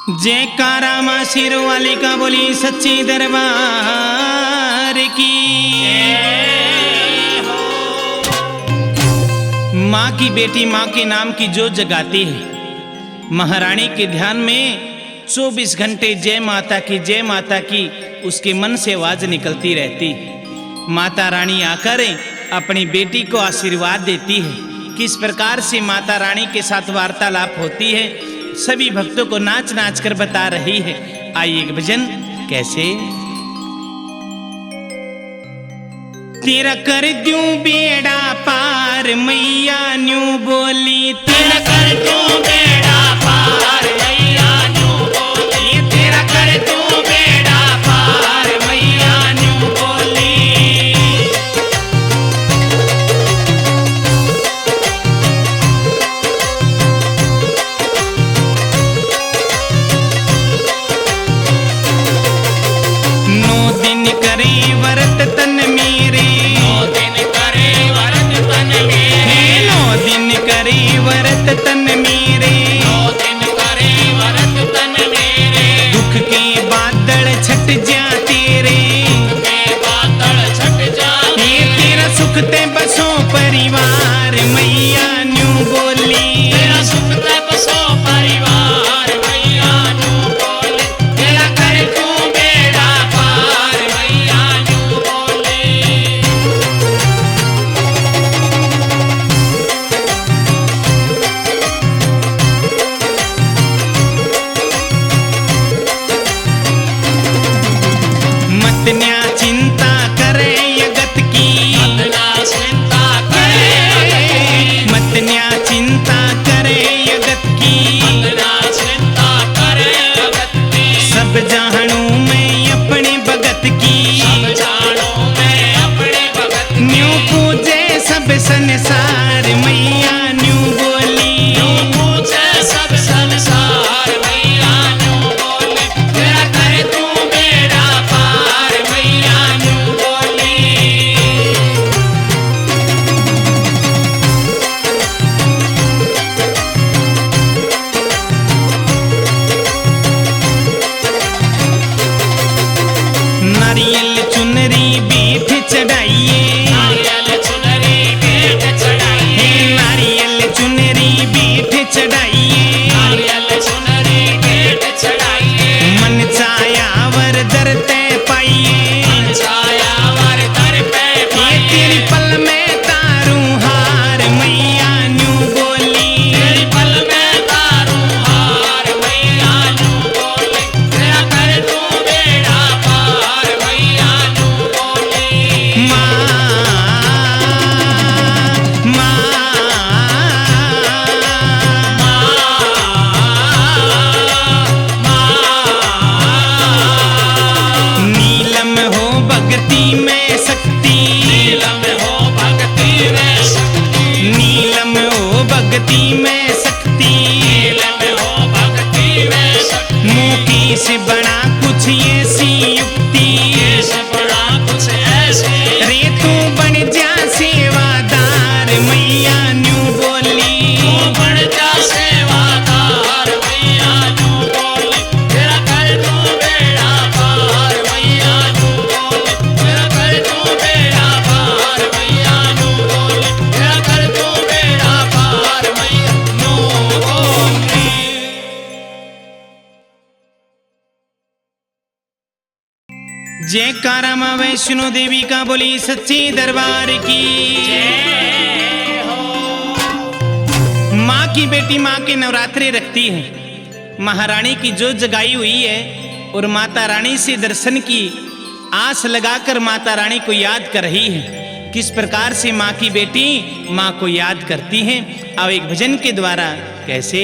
जयकारा माँ सिर वाली का बोली सच्ची दरबार की। माँ की बेटी माँ के नाम की जो जगाती है, महारानी के ध्यान में 24 घंटे जय माता की उसके मन से आवाज निकलती रहती। माता रानी आकर अपनी बेटी को आशीर्वाद देती है। किस प्रकार से माता रानी के साथ वार्तालाप होती है सभी भक्तों को नाच नाच कर बता रही है। आइए एक भजन कैसे। तेरा कर दूं बेड़ा पार मैया न्यू बोली, तेरा कर दूं बेड़ा पार मैया न्यू बोली, तेरा कर दूं बेड़ा पार मैया न्यू बोली। करे व्रत तन मेरे, 9 दिन करे व्रत तन मेरे, 9 दिन करे व्रत तन मेरे, 9 दिन करे व्रत तन मेरे। दुख के बादल छट जा तेरे, दुख के बादल छट जा तेरे, तेरा सुख ते बसो परिवार मैया न्यू बोली, तेरा सुख ते बसो परिवार मैया न्यू बोली, तेरा कर तू बेड़ा पार मैया न्यू बोली। मत न्या चिंता करे जगत की, मत न्या चिंता करे, मत न्या चिंता करे जगत की, मत न्या चिंता करे जगत की। सब जानू मैं अपने भगत की, सब जानू मैं अपने भगत की। न्यू पूजे सब संसार मैया न्यू बोली, न्यू पूजे सब संसार मैया न्यू बोली, तेरा कर तू बेड़ा पार मैया न्यू बोली। नारियल चुनरी बीठ चढ़ाइए, नारियल चुनरी बीठ चढ़ाइए, नारियल चुनरी बीठ चढ़ाइए, नारियल चुनरी बीठ चढ़ाइए। मन चाया वर दर ते पाइए, मन चाया वर दर पे पाइए। तेरी पल में तारू हार मैया न्यू बोली, तेरी पल में तारू हार मैया न्यू बोली, तेरा कर तू बेड़ा पार मैया न्यू बोली। माँ नीलम हो भक्ति में शक्ति, नीलम हो भक्ति में शक्ति, नीलम हो भक्ति में शक्ति, नीलम हो भक्ति में शक्ति। मुखी से बड़ा कुछ ऐसी युक्ति, से बड़ा कुछ ऐसी रे तू बन जा सेवादार मैया न्यू बोली, तू बन जा सेवादार मैया न्यू बोली, तेरा कर तू बेड़ा पार मैया न्यू बोली, तेरा कर तू बेड़ा पार मैया न्यू बोली, तेरा कर तू बेड़ा पार मैया न्यू बोली। जयकारा माँ वैष्णो देवी का बोली सच्ची दरबार की जय हो। माँ की बेटी माँ के नवरात्रे रखती है। महारानी की जो जगाई हुई है और माता रानी से दर्शन की आस लगाकर माता रानी को याद कर रही है। किस प्रकार से माँ की बेटी माँ को याद करती है। अब एक भजन के द्वारा कैसे।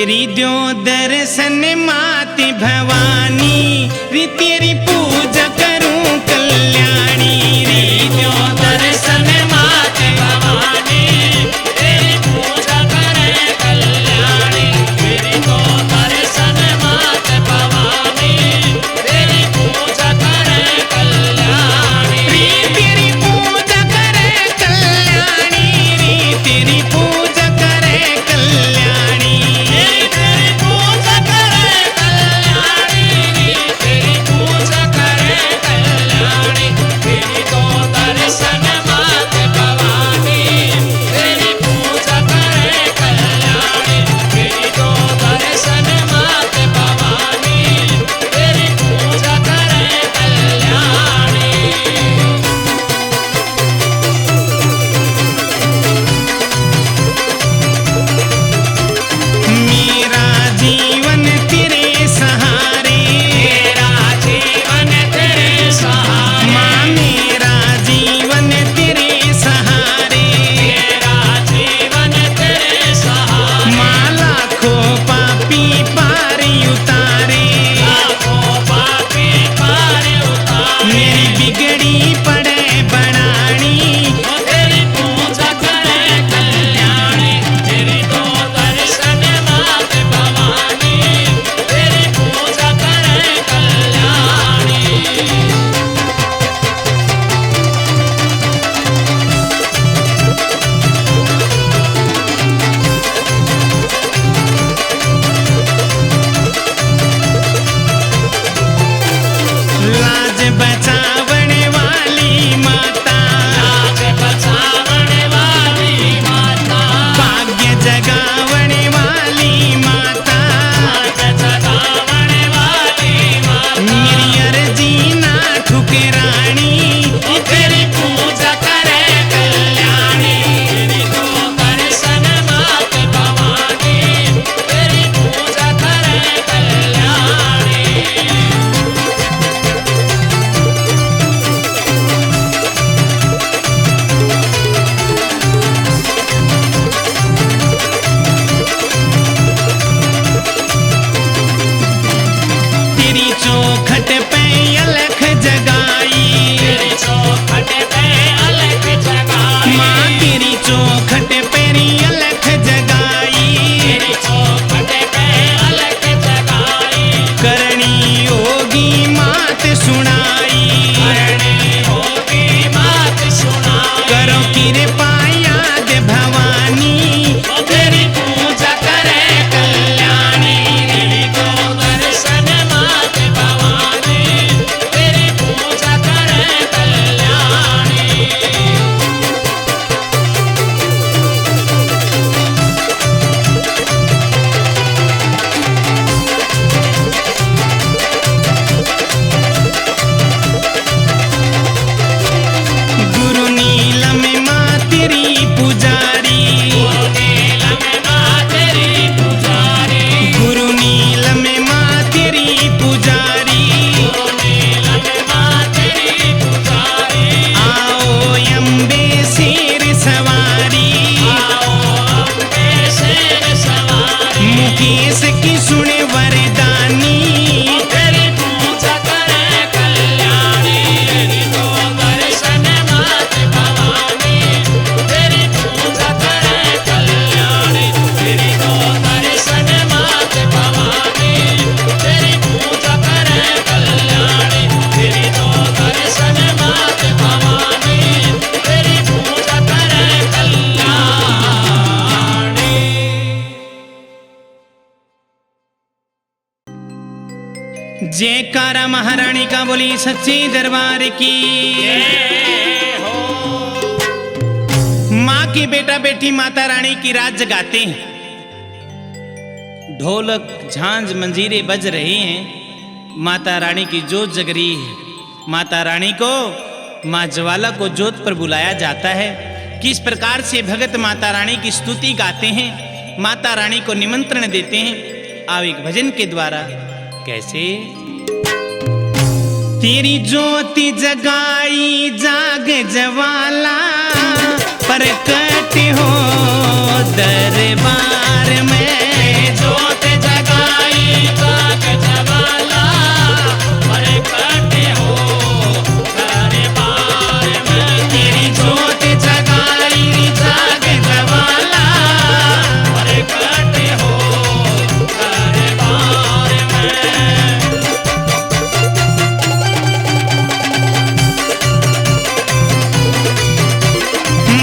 रिद्यो दर्शन माते भवानी, रि तेरी पूजा करूं कल्याणी, रिद्यो दर्शन माते भवानी, तेरी पूजा करे कल्याणी, रिद्यो दर्शन माते भवानी, तेरी पूजा करे कल्याणी, रि तेरी पूजा करे कल्याणी, रि तेरी पूजा करे कल्याणी। जयकारा महारानी का बोली सच्चे दरबार की। माँ की बेटा बेटी माता रानी की रात जगाते हैं। ढोलक झांझ मंजीरे बज रहे हैं। माता रानी की जोत जग रही है। माता रानी को, माँ ज्वाला को जोत पर बुलाया जाता है। किस प्रकार से भगत माता रानी की स्तुति गाते हैं, माता रानी को निमंत्रण देते हैं। आओ एक भजन के द्वारा। कैसे? तेरी ज्योति जगाई जाग ज्वाला, प्रकट हो दरबार में। ज्योत जगाई जाग ज्वाला, प्रकट हो दरबार में। तेरी ज्योत जगाई जाग ज्वाला, प्रकट हो दरबार में।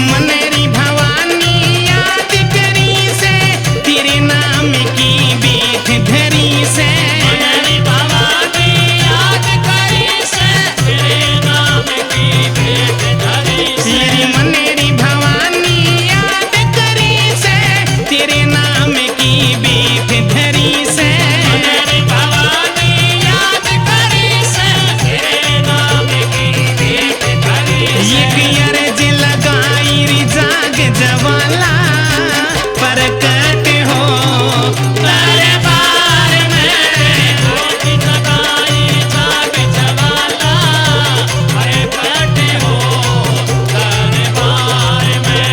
मनेरी भवानी याद करी से, तेरे नाम की बेट धरी से। मनेरी भवानी याद करी से, तेरे नाम की भेंट धरी से। मेरी मनेरी भवानी याद करी से, तेरे नाम की बेट धरी से। मनेरी भवानी याद करी से, तेरे नाम की भेंट धरी से। एक अर्ज लगाई री जाग ज्वाला, प्रकट हो दरबार में। ज्योत जगाई जाग ज्वाला, प्रकट हो दरबार में।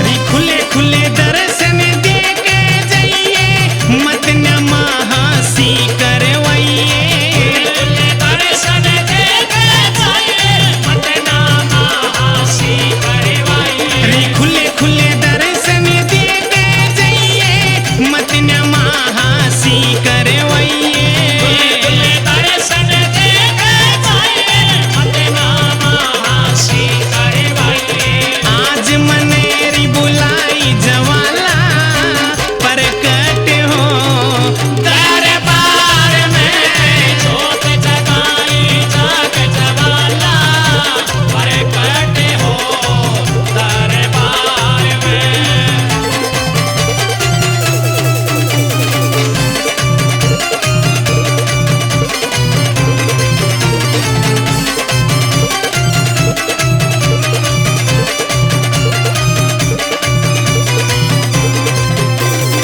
री खुले खुले दर्शन दे के जाइए, मत न महासी करवाइए। खुले दर्शन दे के जाइए, मत नाम हासी करवाइए। रे खुले खुले दर्शन दे के जाइए, मत न महासी करवाइए। खुले दर्शन दे के जाइए, मत नाम हासी करवाइए। आज मनेरी बुलाई ज्वाला, प्रकट हो दरबार में। ज्योत जगाई जाग ज्वाला, प्रकट हो दरबार में।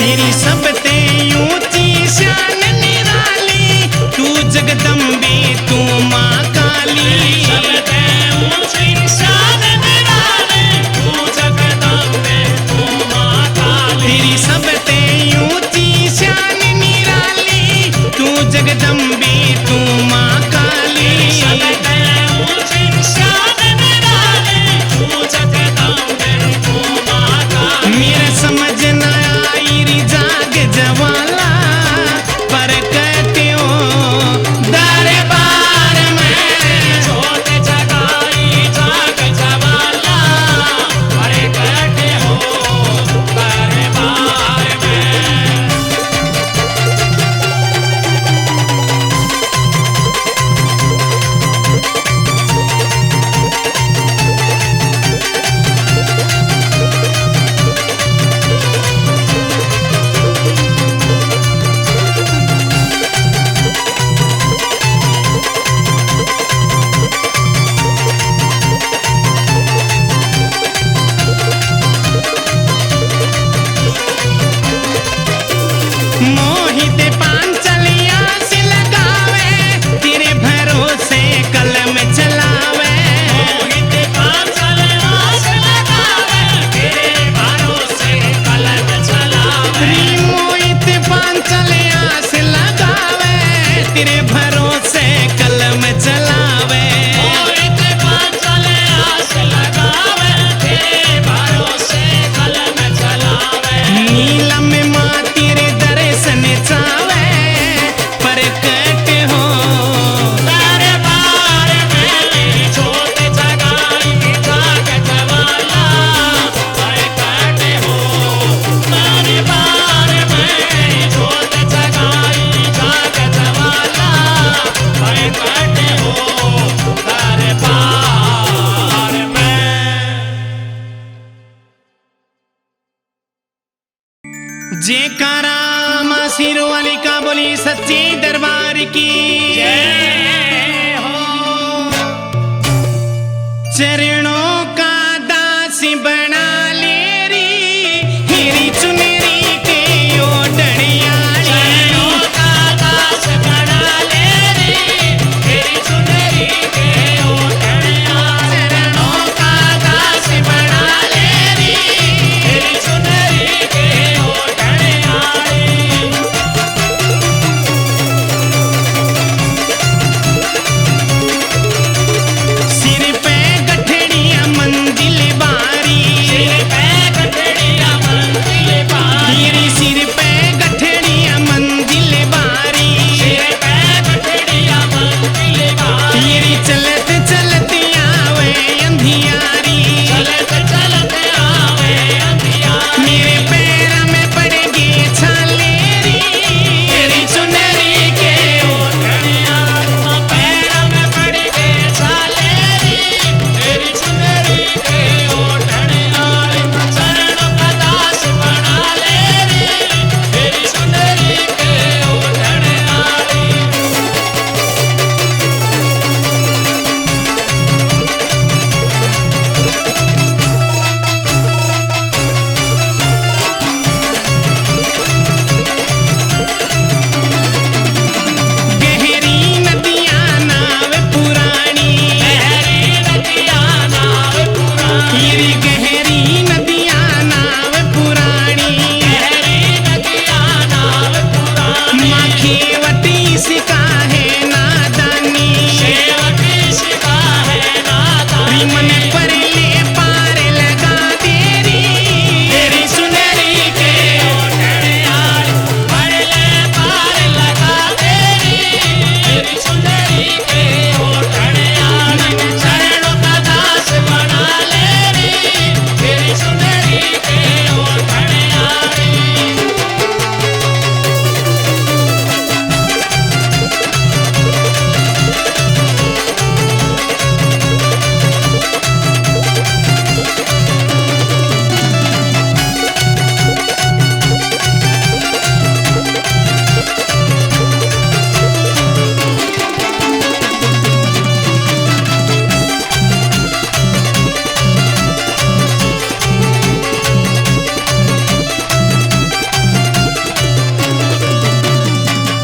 तेरी सबते ऊंची शान निराली, तू जगदम्बे तू माँ काली। सबते ऊंची शान निराली, तू जगदम्बे तू माँ काली। तेरी सबते ऊंची शान निराली, तू जगदम्बे तू माँ काली। सबते ऊंची शान निराली, तू जगदम्बे तू माँ काली। मेरे समझ न आई री जाग ज्वाला, प्रकट हो दरबार में। ज्योत जगाई जाग ज्वाला, प्रकट हो दरबार में। मोहित पांचलिया से लगावे, तेरे भरोसे कलम चलावे। मोहित पांचल आस लगावे, तेरे भरोसे कलम चलावे। री मोहित पांचलिया से लगावे, जयकारा मां सिरों वाली का बोली सच्चे दरबार की जय हो। चरणों का दास बना ले री हिरी चुनरी के ओढ़निया चरणों का दास बना ले रे, तेरी चुनरी के ओढ़निया। चरणों का दास बना ले रे, तेरी चुनरी के ओढ़निया। सिर पे गठड़िया मंजिल बारी सिर पे गठड़िया मंजिल बारी, हिरी सिर पे गठड़िया मंजिल बारी सिर पे गठड़िया मंजिल बारी। हिरी चलत चलत आवे अंधियारी चलत चलत आवे अंधियारी, मेरे पैर में पड़ेगी छाले री तेरी चुनरी के ओढ़निया। पैर में पड़ गए छाले रे, तेरी चुनरी के ओढ़निया। चरणों का दास बना ले रे, तेरी चुनरी के ओढ़निया। गहरी नदियां नाव पुरानी गहरी नदियाँ नाव पुरानी, हिरी गहरी नदियां नाव पुरानी गहरी नदियाँ नाव पुरानी। माँ खेवती सिका है नादानी सेवकी सिखा है नादानी, रिमन पर ले पार लगा तेरी तेरी सुनरी के ओढ़निया। पड़ले पार लगा तेरी, तेरी चुनरी के ओढ़निया। चरणों का दास बना ले रे, तेरी चुनरी के ओढ़निया।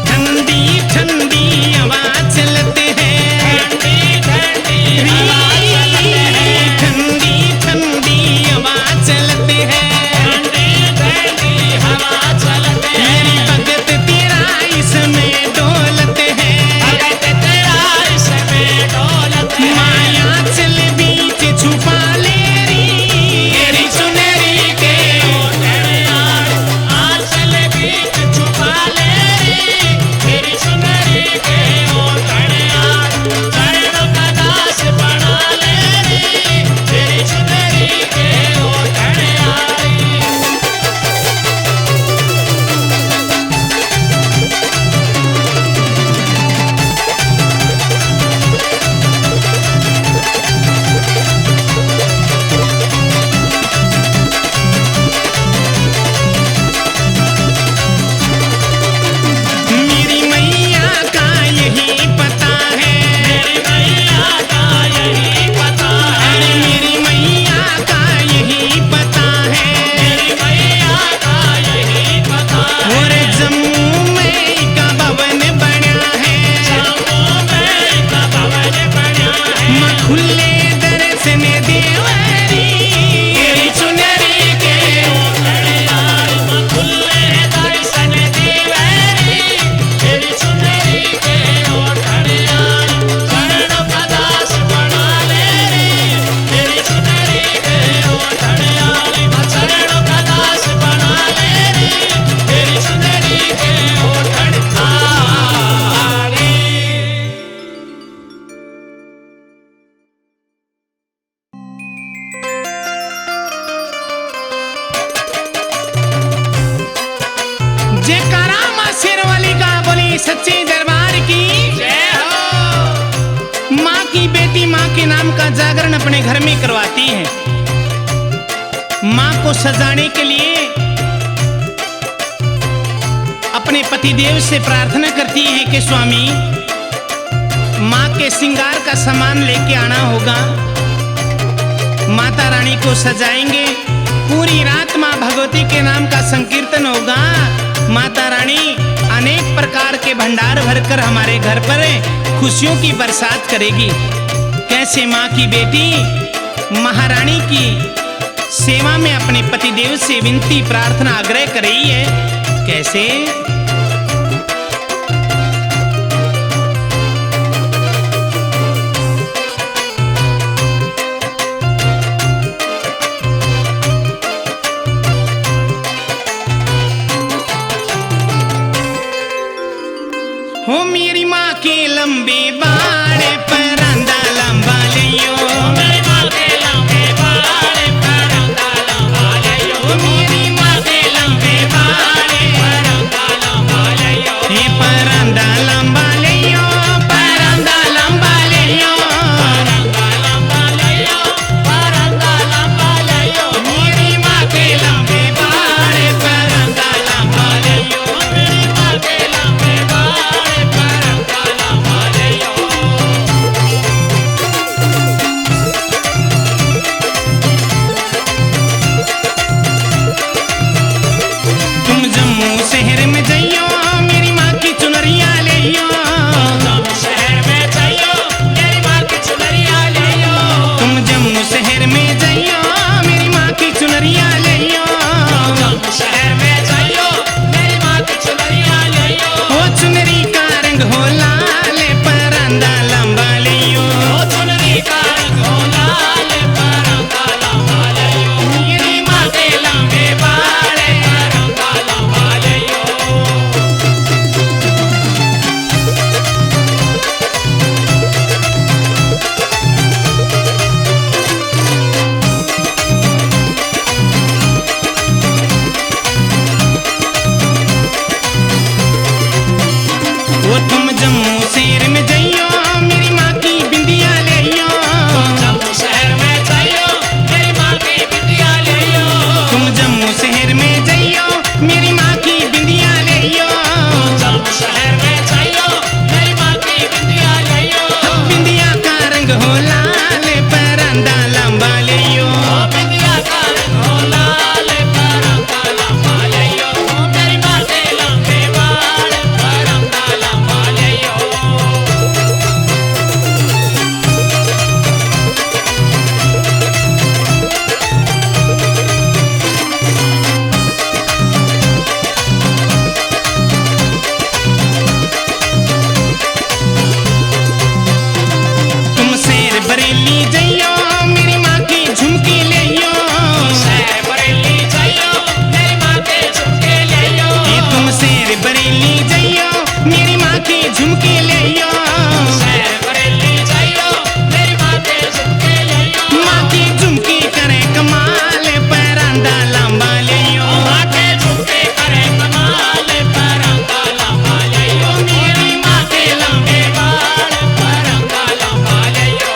ठंडी ठंडी हवा चलते हैं ठंडी ठंडी हवा चलते हैं, ठंडी ठंडी हवा चलते हैं ठंडी ठंडी हवा चलते हैं। मेरी भगत तेरा इसमें डोलते हैं भगत तेरा इसमें डोलते हैं। माया चल बीच छुपा ले री तेरी सुनरी के ओढ़निया। आंचल बीच छुपा ले रे, तेरी चुनरी के ओढ़निया। चरणों का दास बना ले रे, तेरी चुनरी के ओढ़निया। मेरी मैया का यही पता है मेरी मैया का यही पता है, अरे मेरी मैया का यही पता है मेरी मैया का यही पता है। और जम्मू में एक भवन बना है जम्मू में एक भवन बना है, माँ खुले दर्शन देवरी तेरी चुनरी के ओढ़निया। खुले दर्शन देवरी, तेरी चुनरी के ओढ़निया। चरणों का दास बना ले रे, तेरी चुनरी के ओढ़निया। चरणों का दास बना ले रे, तेरी चुनरी के ओढ़निया। जयकारा माँ शेरवाली का बोली सच्चे दरबार की जय हो। माँ की बेटी माँ के नाम का जागरण अपने घर में करवाती है। माँ को सजाने के लिए अपने पतिदेव से प्रार्थना करती है कि स्वामी माँ के श्रृंगार का सामान लेके आना होगा। माता रानी को सजाएंगे, पूरी रात माँ भगवती के नाम का संकीर्तन होगा। माता रानी अनेक प्रकार के भंडार भरकर हमारे घर पर खुशियों की बरसात करेगी। कैसे माँ की बेटी महारानी की सेवा में अपने पतिदेव से विनती प्रार्थना आग्रह कर रही है। कैसे? हो मेरी माँ के लंबे बाल परंदा लंबा लियो, मेरी माँ के लंबे बाल परंदा लंबा लियो, मेरी माँ के लंबे बाल परंदा लंबा लियो, हे परंदा लंबा लियो, परंदा लंबा लियो, परंदा लंबा लियो, परंदा लंबा लियो, मेरी माँ के लंबे बाल परंदा लंबा लियो। मेरी माँ के लंबे बाल परंदा लंबा लियो। तुम जम्मू शहर में जइयो, मेरी माँ की चुनरिया लियो, तुम शहर में जाइयो, मेरी माँ की चुनरिया लियो, तुम जम्मू शहर में जइयो, मेरी माँ की चुनरिया लियो, तुम शहर में जाइयो, मेरी माँ की चुनरिया लियो, हो चुनरी का रंग हो लाल परंदा लंबा लियो, ओ चुनरी का रंग हो लाल परंदा लंबा लियो, मेरी माँ के लंबे बाल परंदा लंबा लियो। वो तुम जम्मू शहर में जइयो, मेरी माँ की बिंदिया लियो, जम्मू शहर में जाइयो, मेरी माँ की बिटिया लियो, तुम जम्मू शहर में जइयो, मेरी माँ की बिंदिया लियो, जम्मू शहर में जाइयो, मेरी माँ की बिटिया लियो, बिंदिया का रंग हो लाल परंदा लंबा लियो, ओ बिटिया का रंग हो लाल परंदा लंबा लियो, मेरी माँ के लंबे बाल परंदा लंबा लियो। तुम शेर बरेली जइयो, मेरी माँ की झुमकी लियो, शहर बरेली जाइयो, मेरी माँ के झुमके लियो, ये तुम शेर बरेली जइयो, मेरी माँ की झुमकी लियो, शहर बरेली जाइयो, मेरी माँ के झुमके लियो, माँ की झुमकी करे कमाल परंदा लंबा लियो, माँ के झुमके करे कमाल परंदा लंबा लियो, मेरी माँ के लंबे बाल परंदा लंबा लियो।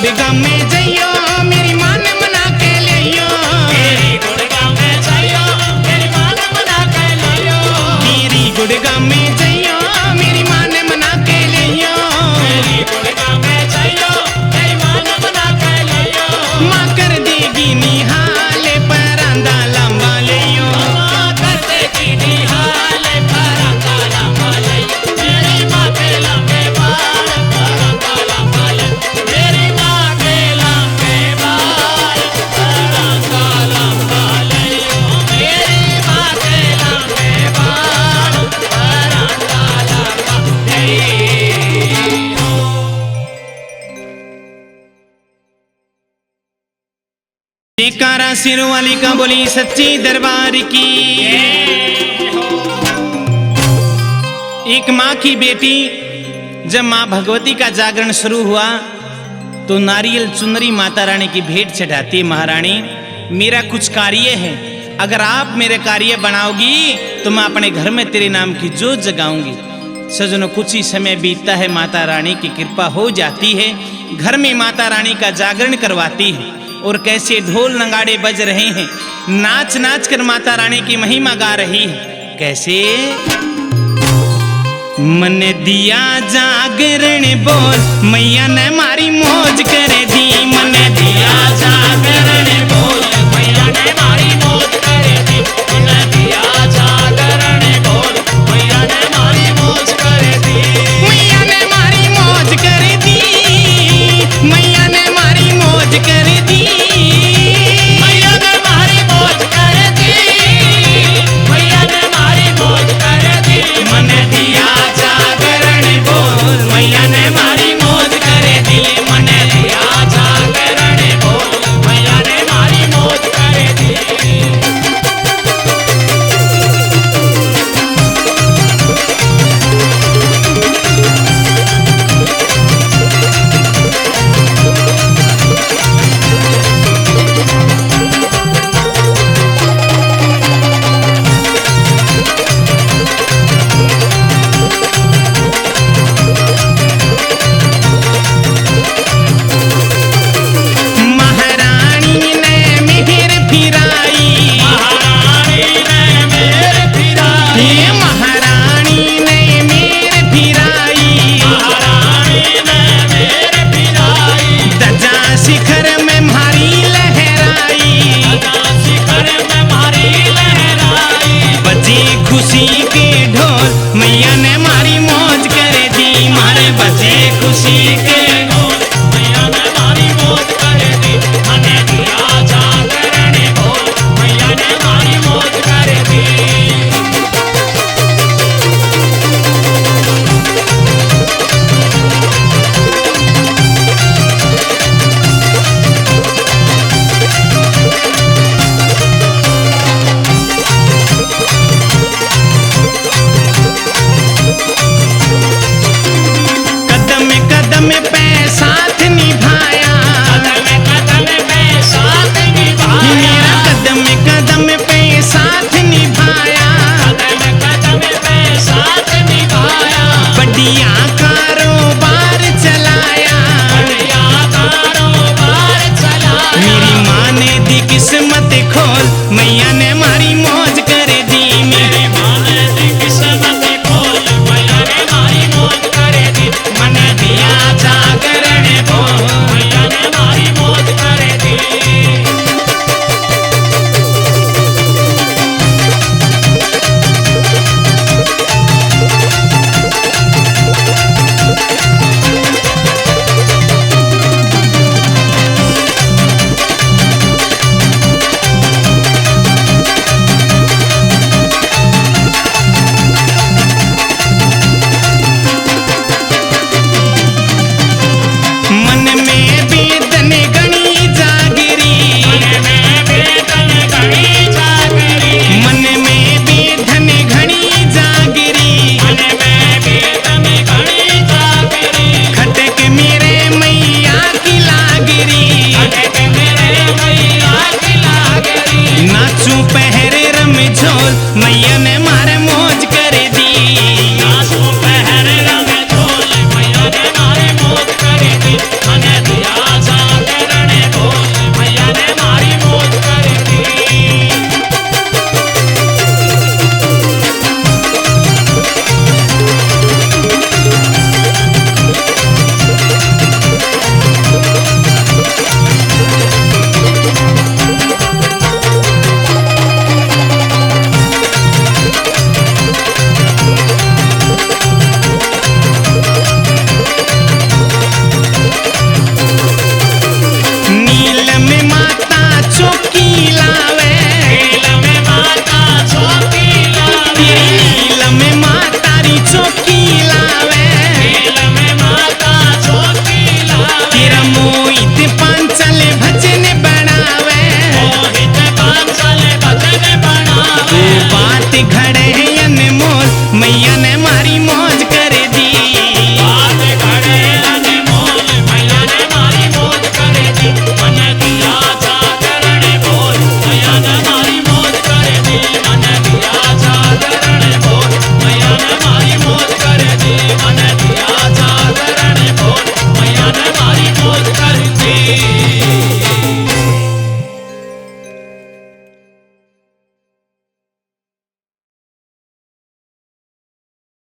गुड़गांव में जइयो मेरी माँ ने मना के लियो मेरी गुड़गांव में जइयो मेरी माँ ने मना के लियो मेरी गुड़गांव में जइयो मेरी माँ ने मना के लियो मेरी गुड़गांव में जइयो मेरी माँ ने मना के लियो माँ कर देगी निहाल परांदा लंबा लियो माँ कर देगी निहाल परांदा लंबा लियो मेरी माँ के लंबे बाल परांदा लंबा लियो मेरी माँ के लंबे बाल परांदा लंबा लियो मेरी माँ के लंबे बाल परांदा लंबा लियो। जयकारा सिरों वाली का बोली सच्ची दरबार की। एक माँ की बेटी जब माँ भगवती का जागरण शुरू हुआ तो नारियल चुनरी माता रानी की भेंट चढ़ाती है। महारानी मेरा कुछ कार्य है, अगर आप मेरे कार्य बनाओगी तो मैं अपने घर में तेरे नाम की जोत जगाऊंगी। सजनों कुछ ही समय बीतता है, माता रानी की कृपा हो जाती है, घर में माता रानी का जागरण करवाती है और कैसे ढोल नगाड़े बज रहे हैं, नाच नाच कर माता रानी की महिमा गा रही है। कैसे मन दिया जागरण बोल मैया ने मारी मौज कर दी मन दिया जागरण बोल मैया ने मारी मौज कर दी मन दिया जागरण बोल मैया ने मारी मौज कर दी मैया ने मारी मौज कर दी मैया ने मारी मौज कर दी मैया ने मारी मौज कर दी मैया ने मारी मौज कर दी मन दिया जागरण बोल मैया ने मारी मौज कर दी मन दिया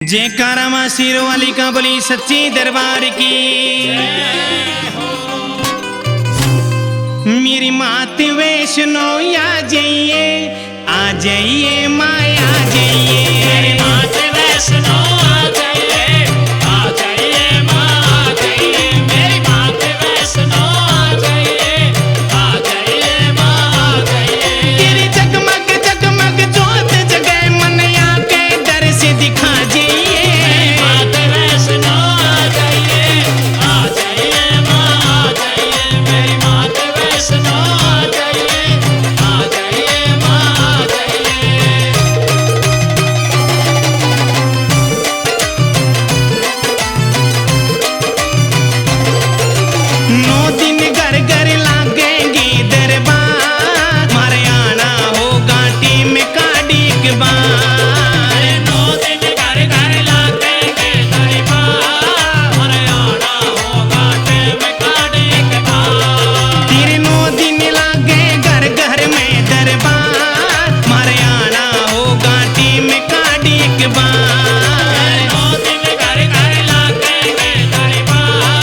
जयकारा मां सिरों वाली का बोली सच्ची दरबार की। मेरी मात वैष्णो आ जाइए माया जाइए। मेरी मात वैष्णो आ जाइए माँ आ जाइए। मेरी मात वैष्णो आ जाइए माँ आ जाइए। तेरी जगमग जगमग जोत जगह मनया के दर से दिखा जाइए। मात वैष्णो आ जाइए माँ आ जाइए। मेरी मात वैष्णो आ जाइए माँ आ जाइए। नौ दिन घर घर लागेंगे दरबार, मारे आना होगा टीम का डिगबार। 9 दिन घर घर लागेंगे दरबार, हमारे आना होगा टेम का डिगबार। तेरे 9 दिन लागे घर घर में दरबार, मारे आना होगा टीम का डिगबार। 9 दिन घर घर लागेंगे दरबार,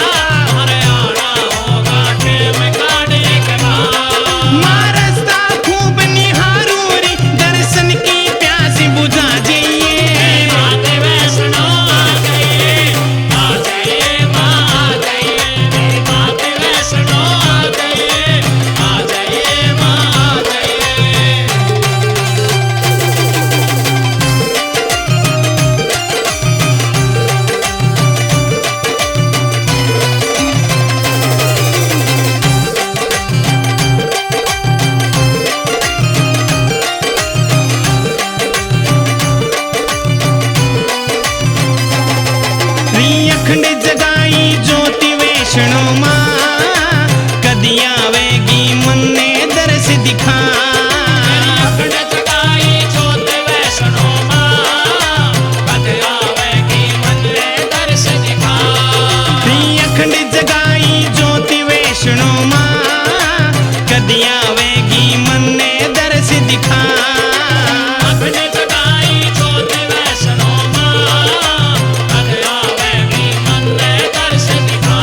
हमारे आना होगा टेम का डिगबार। मारस्ता खूब निहारूरी दर्शन की प्यास बुझा जाइए। मात वैष्णो आ जाइए माँ आ जाइए। मेरी मात वैष्णो आ जाइए माँ आ जाइए। अखंड जगाई ज्योति वैष्णो माँ, कदी आवेगी मन ने दर्श दिखा। अखंड जगाई ज्योत वैष्णो माँ, कद आवेगी मन ने दर्श दिखा। अखंड जगाई ज्योति वैष्णो माँ, कदी आवेगी मन ने दर्श दिखा। अखंड जगाई ज्योत वैष्णो माँ, कद आवेगी मन ने दर्श दिखा।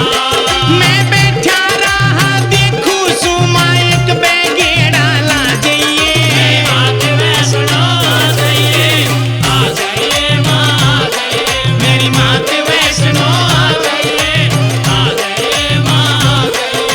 मैं बैठा रहा देखूं सुमा एक बैगेड़ा ला जाइए। मात वैष्णो आ जाइए माँ आ जाइए। मेरी मात वैष्णो आ जाइए माँ आ जाइए।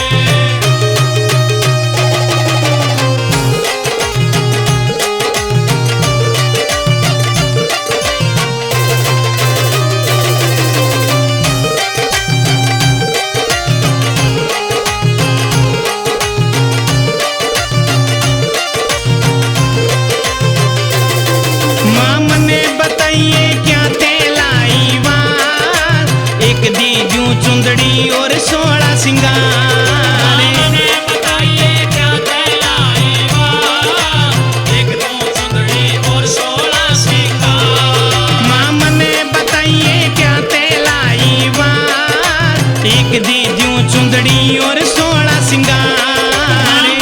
माँ मने बताइए क्या तेलाई वार, एक दीजू चुंदड़ी और 16 सिंगार। मैंने बताइए क्या कहलाई वार, एक दो चुंदड़ी और 16 सिंगार। माँ मने बताइए क्या तेलाई वार, एक दीजू चुंदड़ी और 16 सिंगार।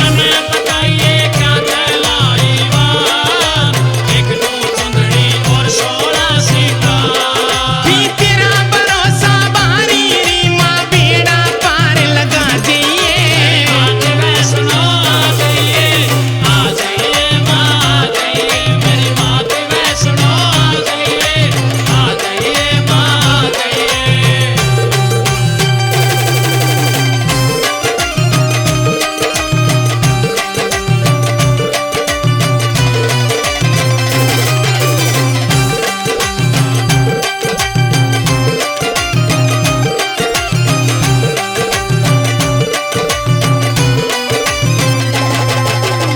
मैंने बताइए क्या कहलाई वार, एक दो चुंदड़ी और 16 सिंगार। भी तेरा भरोसा भारी री माँ बेड़ा पार लगा जाइए। मात वैष्णो आ जाइए माँ आ जाइए। मेरी मात वैष्णो आ जाइए माँ आ जाइए।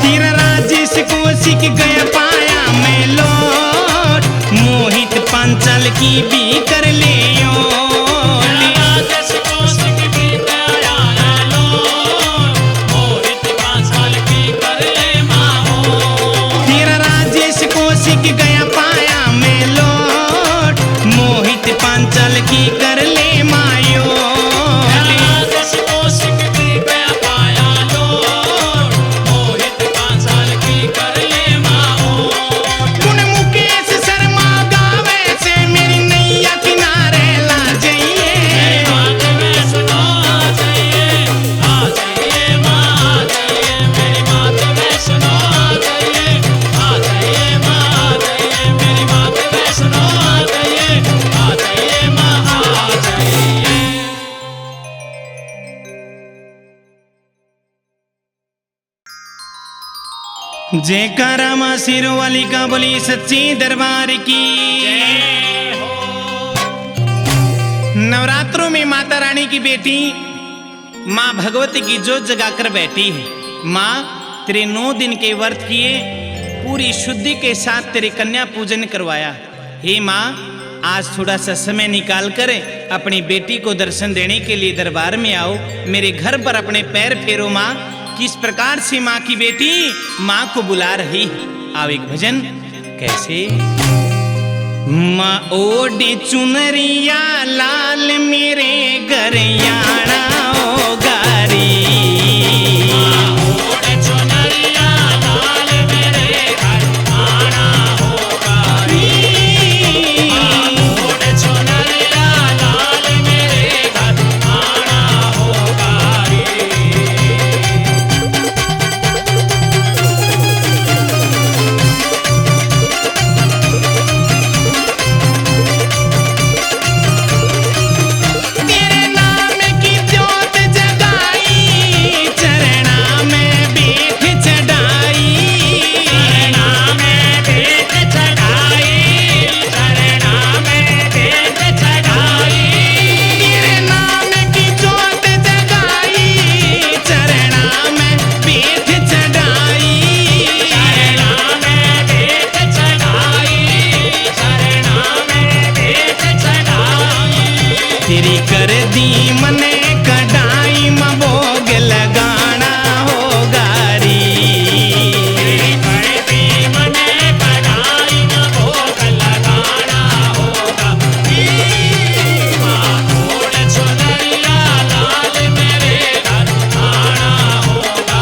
तेरा राजेश को सीख गया पाया मैं लौट, मोहित पांचाल की भी कर ले राजेश कौशिक भी गया है लोट, मोहित 5 साल की कर ले माओ। तेरा राजेश को सीख गया पाया मैं लौट, मोहित पांचाल की कर ले मायो। राजेश कौशिक भी गया पाया लोट, मोहित 5 साल की कर ले माओ। गुण मुकेश शर्मा गावे से मेरी नैया जयकारा मां सिरों वाली का बोली सच्ची दरबार की। नवरात्रों में माता रानी की बेटी मां भगवती की जोत जगाकर बैठी है। मां तेरे 9 दिन के व्रत किए, पूरी शुद्धि के साथ तेरे कन्या पूजन करवाया। हे मां, आज थोड़ा सा समय निकाल कर अपनी बेटी को दर्शन देने के लिए दरबार में आओ, मेरे घर पर अपने पैर फेरो। मां, किस प्रकार से मां की बेटी मां को बुला रही। आओ एक भजन कैसे। मां ओढ़े चुनरिया लाल मेरे घर आना ओ गारी। तेरी कर दी मने कढ़ाई में भोग लगाना हो गारी। तेरी कर दी मने कढ़ाई में भोग लगाना होगा। मां ओढ़े चुनरिया लाल मेरे घर आना होगा।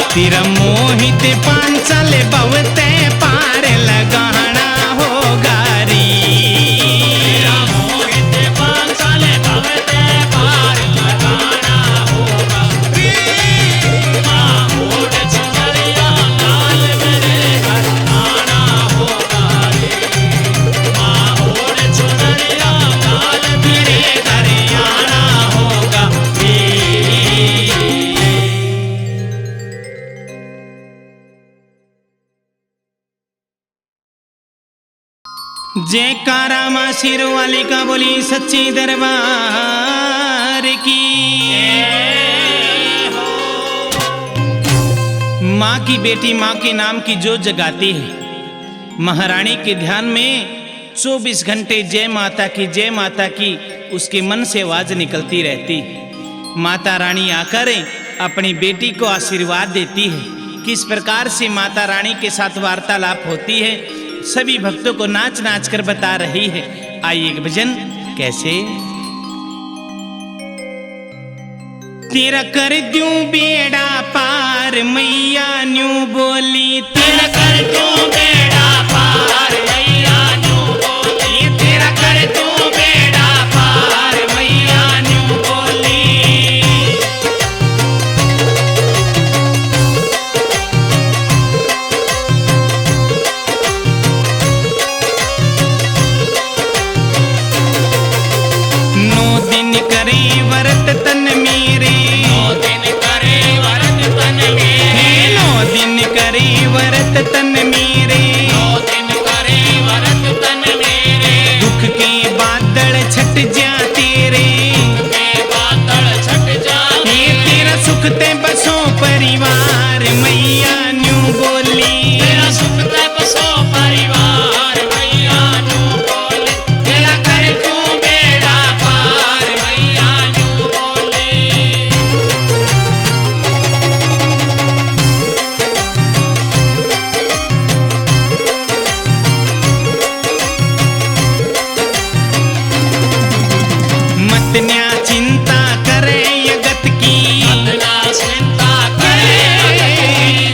तेरा मोहित पांचाल बवते पार लगाना होगा। जयकारा मां शेरों वाली का बोली सच्ची दरबार की। माँ की बेटी माँ के नाम की जोत जगाती है। महारानी के ध्यान में 24 घंटे जय माता की उसके मन से आवाज निकलती रहती। माता रानी आकर अपनी बेटी को आशीर्वाद देती है। किस प्रकार से माता रानी के साथ वार्तालाप होती है सभी भक्तों को नाच नाच कर बता रही है। आइए एक भजन कैसे। तेरा कर दूं बेड़ा पार मैया न्यू बोली, तेरा कर दूं बेड़ा पार मैया न्यू बोली, तेरा कर दूं बेड़ा पार मैया न्यू बोली। करे व्रत तन मेरे, 9 दिन करे व्रत तन मेरे, 9 दिन करे व्रत तन मेरे, 9 दिन करे व्रत तन मेरे। दुख के बादल छट जा तेरे, दुख के बादल छट जा ये तेरा सुख ते बसो परिवार मैया न्यू बोली, तेरा सुख ते बसो परिवार मैया न्यू बोली, तेरा कर दूं बेड़ा पार मैया न्यू बोली। मत न्या चिंता करे जगत की, मतना चिंता करे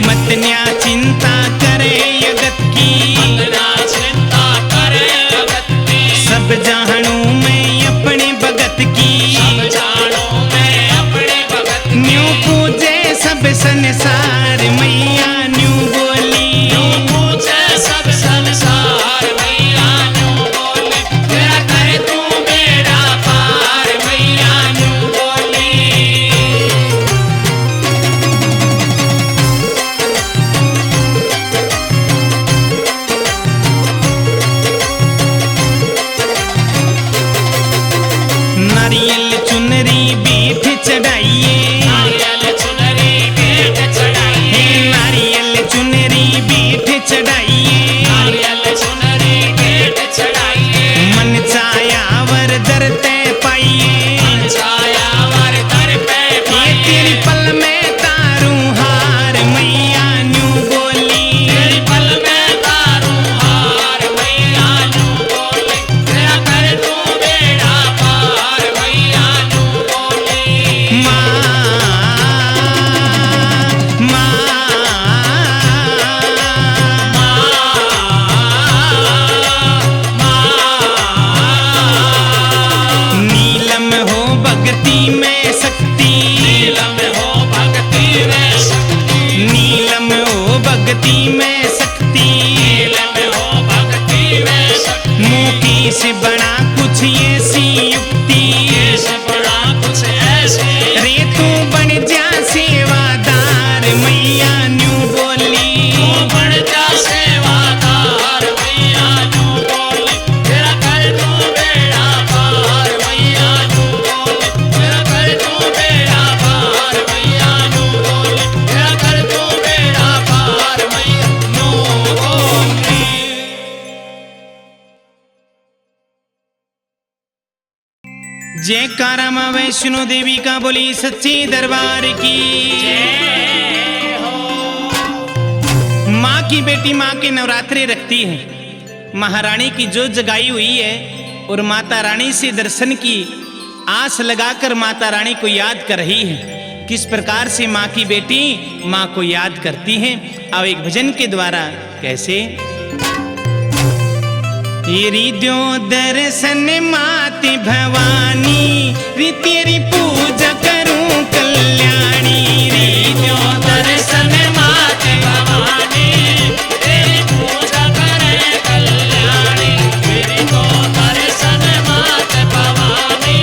मत न्या चिंता करे जगत की, मतना चिंता करे जगत की। सब जानू मैं अपने भगत की, सब जानो मैं अपने भगत की। न्यू पूजे सब संसार मैया न्यू बोली, न्यू पूजे सब संसार मैया न्यू बोली, तेरा कर दूं बेड़ा पार मैया न्यू बोली। नारियल चुनरी बीठ चढ़ाइए, नारियल चुनरी बेट चढ़ाइए, नारियल चुनरी बीठ चढ़ाइए, नारियल चुनरी बेट चढ़ाइए। मन चाया वर दरते पाइए, छाया वर दर पे ये पाइए, तेरी पल में तारू हार मैया न्यू बोली, तेरी पल में तारू हार मैया न्यू बोली, तेरा कर दूं बेड़ा पार मैया न्यू बोली। माँ माँ नीलम हो भक्ति में शक्ति, नीलम हो भक्ति में शक्ति, नीलम हो भक्ति में शक्ति, नीलम हो भक्ति में शक्ति। मुखी से बड़ा कुछ ऐसी युक्ति, से बड़ा कुछ ऐसे रे तू बन जा सेवादार मैया न्यू बोली, तू बन जा सेवादार मैया न्यू बोली, तेरा कर दूं बेड़ा पार मैया न्यू बोली, तेरा कर दूं बेड़ा पार मैया न्यू बोली, तेरा कर दूं बेड़ा पार मैया न्यू बोली। जयकारा मां वैष्णो देवी का बोली सच्ची दरबार की। माँ की बेटी माँ के नवरात्रे रखती है। महारानी की जोत जगाई हुई है और माता रानी से दर्शन की आस लगाकर माता रानी को याद कर रही है। किस प्रकार से माँ की बेटी माँ को याद करती है, अब एक भजन के द्वारा कैसे। रिद्यो दर्शन माते भवानी, री तेरी पूजा करूं कल्याणी, रिद्यो दर्शन माते भवानी, तेरी पूजा करे कल्याणी, तेरी को दर्शन माते भवानी,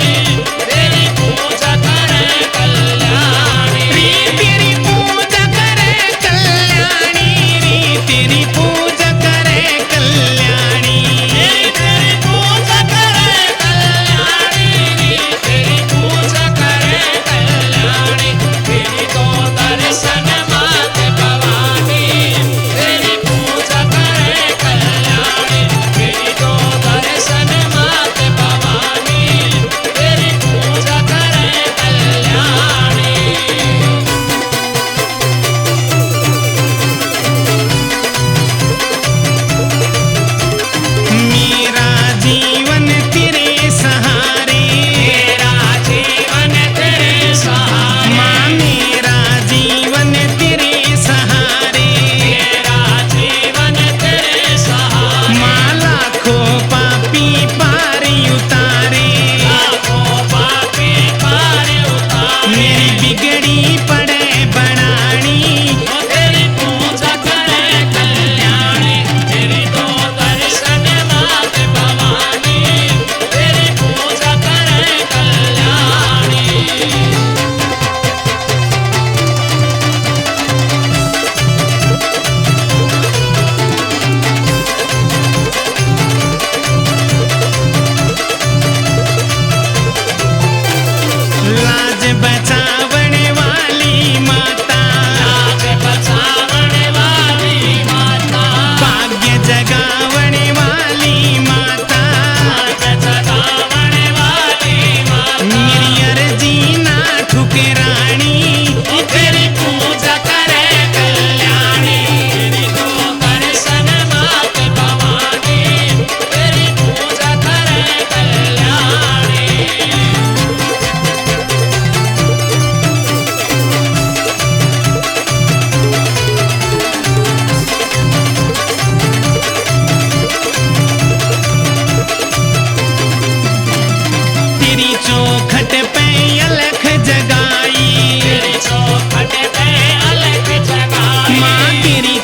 तेरी पूजा करे कल्याणी। री तेरी पूजा करे कल्याणी, री तेरी पूजा करे कल्याणी, तेरी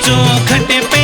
चौखट पे